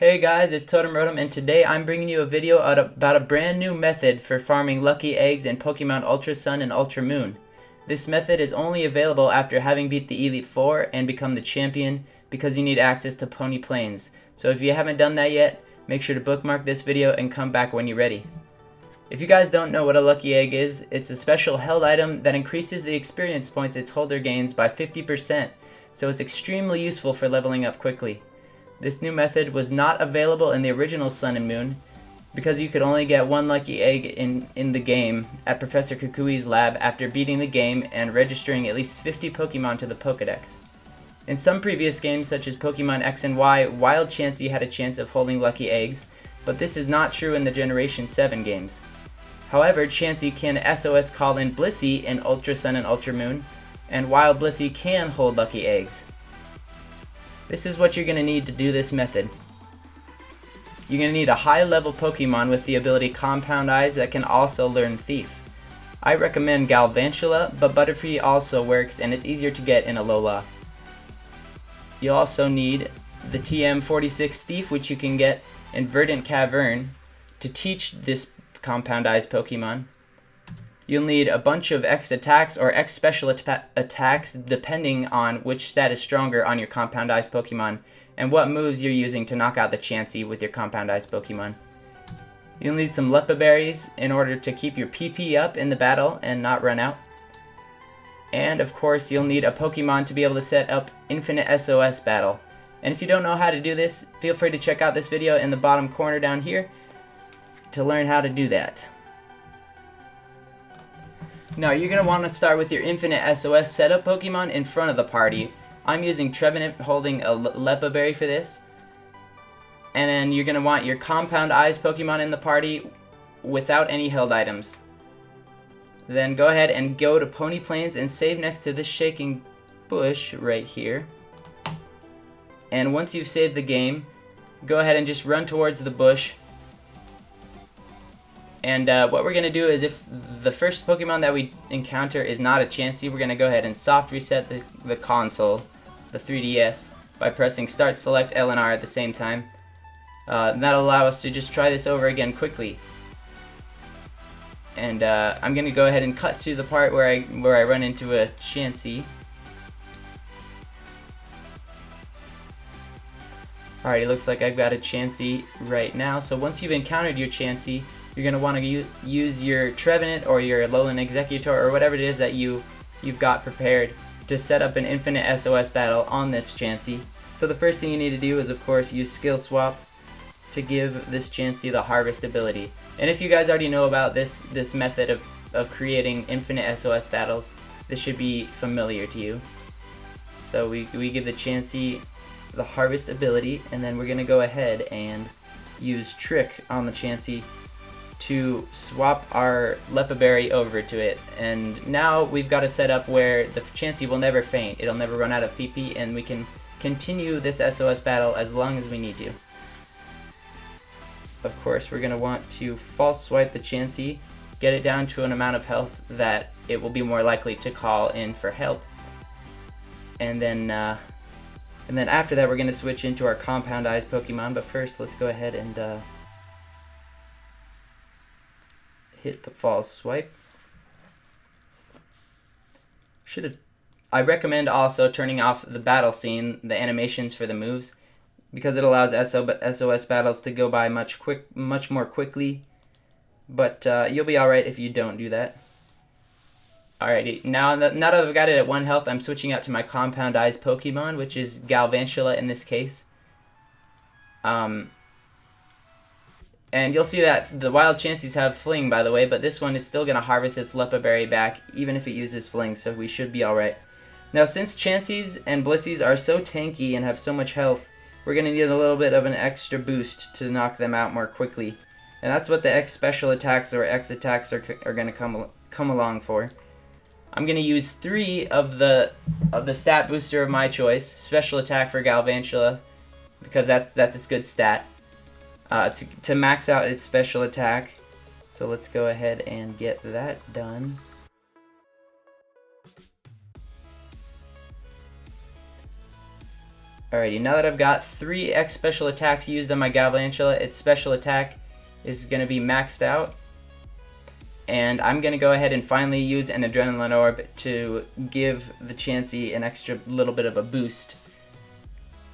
Hey guys, it's Totem Rotom, and today I'm bringing you a video about a brand new method for farming lucky eggs in Pokemon Ultra Sun and Ultra Moon. This method is only available after having beat the Elite Four and become the champion because you need access to Pony Plains. So if you haven't done that yet, make sure to bookmark this video and come back when you're ready. If you guys don't know what a lucky egg is, it's a special held item that increases the experience points its holder gains by 50%, so it's extremely useful for leveling up quickly. This new method was not available in the original Sun and Moon because you could only get one lucky egg in the game at Professor Kukui's lab after beating the game and registering at least 50 Pokemon to the Pokedex. In some previous games such as Pokemon X and Y, Wild Chansey had a chance of holding lucky eggs, but this is not true in the Generation 7 games. However, Chansey can SOS call in Blissey in Ultra Sun and Ultra Moon, and Wild Blissey can hold lucky eggs. This is what you're going to need to do this method. You're going to need a high level Pokemon with the ability Compound Eyes that can also learn Thief. I recommend Galvantula, but Butterfree also works and it's easier to get in Alola. You also need the TM46 Thief, which you can get in Verdant Cavern to teach this Compound Eyes Pokemon. You'll need a bunch of X attacks or X special attacks depending on which stat is stronger on your Compound Eyes Pokemon and what moves you're using to knock out the Chansey with your Compound Eyes Pokemon. You'll need some Leppa Berries in order to keep your PP up in the battle and not run out. And of course you'll need a Pokemon to be able to set up Infinite SOS Battle. And if you don't know how to do this, feel free to check out this video in the bottom corner down here to learn how to do that. Now, you're going to want to start with your Infinite SOS setup Pokemon in front of the party. I'm using Trevenant holding a Leppa Berry for this. And then you're going to want your Compound Eyes Pokemon in the party without any held items. Then go ahead and go to Pony Plains and save next to this shaking bush right here. And once you've saved the game, go ahead and just run towards the bush. And what we're going to do is if the first Pokemon that we encounter is not a Chansey, we're going to go ahead and soft reset the console, the 3DS, by pressing Start, Select, L, and R at the same time. That'll allow us to just try this over again quickly. And I'm going to go ahead and cut to the part where I run into a Chansey. Alright, it looks like I've got a Chansey right now. So once you've encountered your Chansey, you're going to want to use your Trevenant or your Alolan Executor or whatever it is that you've got prepared to set up an Infinite SOS Battle on this Chansey. So the first thing you need to do is, of course, use Skill Swap to give this Chansey the Harvest ability. And if you guys already know about this method of creating Infinite SOS Battles, this should be familiar to you. So we give the Chansey the Harvest ability, and then we're going to go ahead and use Trick on the Chansey to swap our Leppa Berry over to it. And now we've got a setup where the Chansey will never faint. It'll never run out of PP, and we can continue this SOS battle as long as we need to. Of course, we're going to want to false swipe the Chansey, get it down to an amount of health that it will be more likely to call in for help. And then after that, we're going to switch into our Compound Eyes Pokemon. But first, let's go ahead and hit the false swipe. I recommend also turning off the battle scene, the animations for the moves, because it allows SOS battles to go by much more quickly. But you'll be alright if you don't do that. Alrighty, now that I've got it at 1 health, I'm switching out to my Compound Eyes Pokemon, which is Galvantula in this case. And you'll see that the Wild Chanseys have Fling, by the way, but this one is still going to harvest its Leppa Berry back, even if it uses Fling, so we should be alright. Now, since Chanseys and Blissies are so tanky and have so much health, we're going to need a little bit of an extra boost to knock them out more quickly. And that's what the X special attacks or X attacks are going to come along for. I'm going to use 3 of the stat booster of my choice, special attack for Galvantula, because that's its good stat. To max out its special attack. So let's go ahead and get that done. Alrighty, now that I've got 3 X special attacks used on my Galvantula, its special attack is going to be maxed out. And I'm going to go ahead and finally use an Adrenaline Orb to give the Chansey an extra little bit of a boost.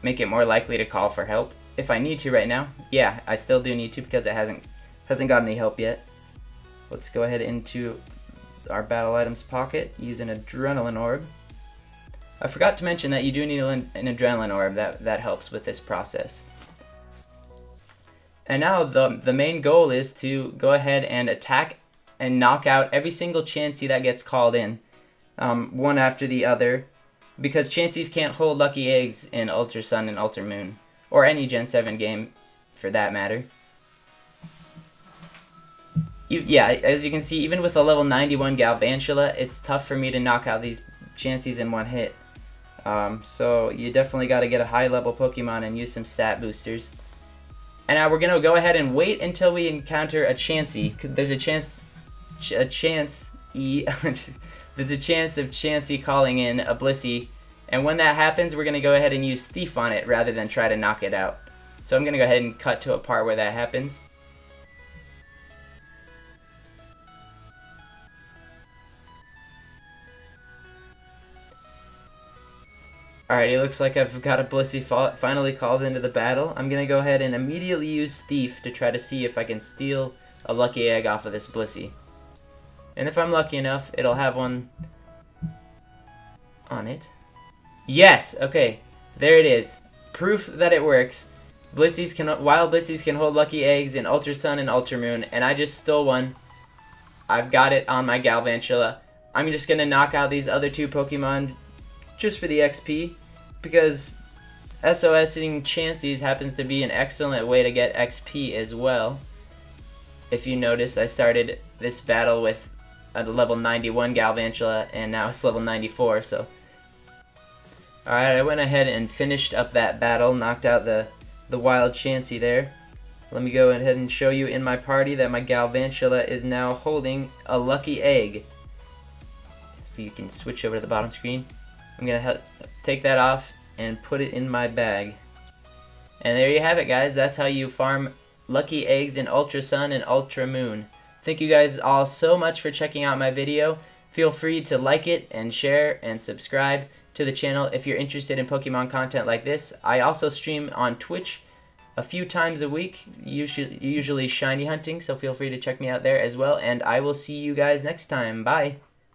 Make it more likely to call for help. If I need to right now. Yeah, I still do need to because it hasn't got any help yet. Let's go ahead into our battle items pocket, use an Adrenaline Orb. I forgot to mention that you do need an Adrenaline Orb. That helps with this process. And now the main goal is to go ahead and attack and knock out every single Chansey that gets called in, one after the other, because Chanseys can't hold lucky eggs in Ultra Sun and Ultra Moon, or any Gen 7 game for that matter. Yeah, as you can see, even with a level 91 Galvantula, it's tough for me to knock out these Chanseys in one hit. So you definitely got to get a high level Pokemon and use some stat boosters. And now we're going to go ahead and wait until we encounter a Chansey. There's a chance of Chansey calling in a Blissey, and when that happens we're going to go ahead and use Thief on it rather than try to knock it out. So I'm going to go ahead and cut to a part where that happens. Alright, it looks like I've got a Blissey finally called into the battle. I'm going to go ahead and immediately use Thief to try to see if I can steal a lucky egg off of this Blissey. And if I'm lucky enough, it'll have one on it. Yes! Okay, there it is. Proof that it works. Wild Blisseys can hold lucky eggs in Ultra Sun and Ultra Moon, and I just stole one. I've got it on my Galvantula. I'm just going to knock out these other 2 Pokemon just for the XP, because SOSing Chanseys happens to be an excellent way to get XP as well. If you notice, I started this battle with a level 91 Galvantula, and now it's level 94, so. Alright, I went ahead and finished up that battle, knocked out the wild Chansey there. Let me go ahead and show you in my party that my Galvantula is now holding a lucky egg. If you can switch over to the bottom screen. I'm going to take that off and put it in my bag. And there you have it, guys. That's how you farm lucky eggs in Ultra Sun and Ultra Moon. Thank you guys all so much for checking out my video. Feel free to like it and share and subscribe to the channel if you're interested in Pokemon content like this. I also stream on Twitch a few times a week, usually shiny hunting, so feel free to check me out there as well. And I will see you guys next time. Bye!